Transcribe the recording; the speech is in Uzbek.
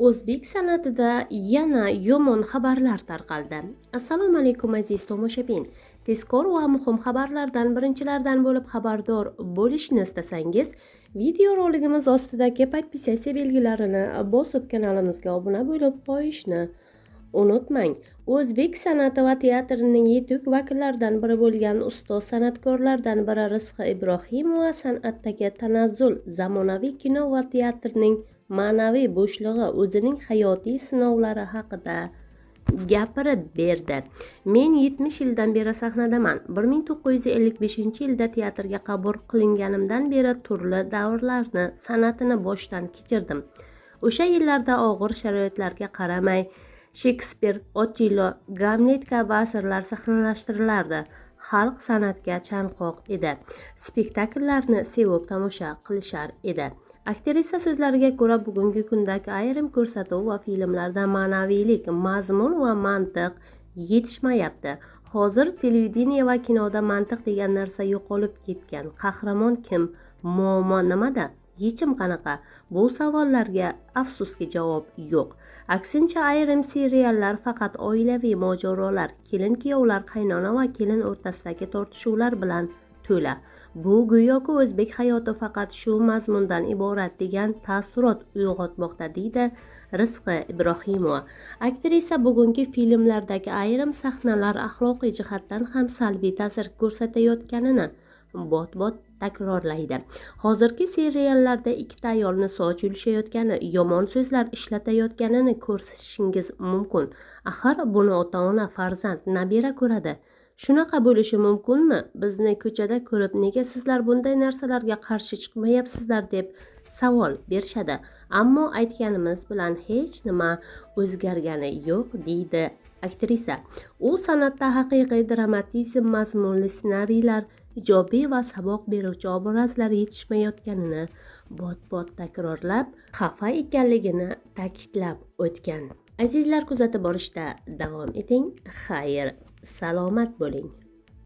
O'zbek san'atida yana yomon xabarlar tarqaldi. Assalomu alaykum aziz tomoshabin. Tezkor va muhim xabarlardan birinchilardan bo'lib xabardor bo'lishni istasangiz, video roligimiz ostidagi podpisatsiya belgilarini bosib kanalimizga obuna bo'lib qo'yishni unutmang. O'zbek san'ati va teatrining yetuk vakillaridan biri bo'lgan ustoz san'atkorlardan biri Rizqi Ibrohimova san'atdagi tanazzul, zamonaviy kino va teatrning ma'naviy bo'shlig'i, o'zining hayotiy sinovlari haqida gapirib berdi. Men 70 yildan beri sahnadaman. 1955-yilda teatrga qabul qilinganimdan beri turli davrlarni, san'atini boshdan kechirdim. O'sha yillarda og'ir sharoitlarga qaramay Shekspir, Otillo, Gamlet kabi asarlar sahnalashtiriladi. Xalq san'atga chanqoq edi. Spektakllarni sevib tomosha qilishar edi. Aktrisa so'zlariga ko'ra, bugungi kundagi ayrim ko'rsatuv va filmlarda ma'naviylik, mazmun va mantiq yetishmayapti. Hozir televideniye va kinoda mantiq degan narsa yo'qolib ketgan. Qahramon kim? Muammo nimada? Yechim qanaqa? Bu savollarga afsuski javob yo'q. Aksincha, ayrim seriallar faqat oilaviy mojarolar, kelin-kuyovlar, qaynona va kelin o'rtasidagi tortishuvlar bilan to'la. Bu go'yoki o'zbek hayoti faqat shu mazmundan iborat degan taassurot uyg'otmoqda, deydi Rizqi Ibrohimova. Aktrisa bugungi filmlardagi ayrim sahnalar axloqiy jihatdan ham salbiy ta'sir ko'rsatayotganini bot-bot takrorlaydi. Hozirgi seriallarda ikkita ayolni soch yulishayotgani, yomon so'zlar ishlatayotganini ko'rishingiz mumkin. Axir buni ota-ona, farzand, nabira ko'radi. Shunaqa bo'lishi mumkinmi? Bizni ko'chada ko'rib, nega sizlar bunday narsalarga qarshi chiqmayapsizlar deb savol berishadi. Ammo aytganimiz bilan hech nima o'zgargani yo'q, deydi aktrisa. U san'atda haqiqiy dramatizm, mazmunli ssenariylar, ijobiy va saboq beruvchi obrazlar yetishmayotganini bot-bot takrorlab, xafa ekanligini ta'kidlab o'tgan. Azizlar, kuzatib borishda davom eting. Xayr, salomat bo'ling.